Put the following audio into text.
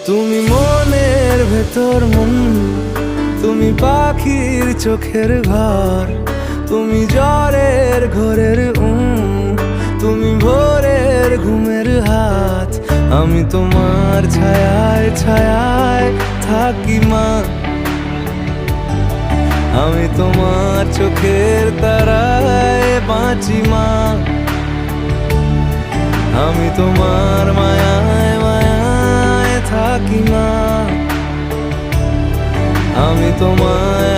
তুমি মনের ভেতর মন, তুমি পাখির চোখের ঘর, তুমি জ্বরের ঘোরের তুমি ভোরের ঘুমের হাত। আমি তোমার ছায়ায় ছায়ায় থাকি মা, আমি তোমার চোখের তারায় বাঁচি মা, আমি তোমার মায়ায় মায়ায় থাকি মা, আমি তোমায়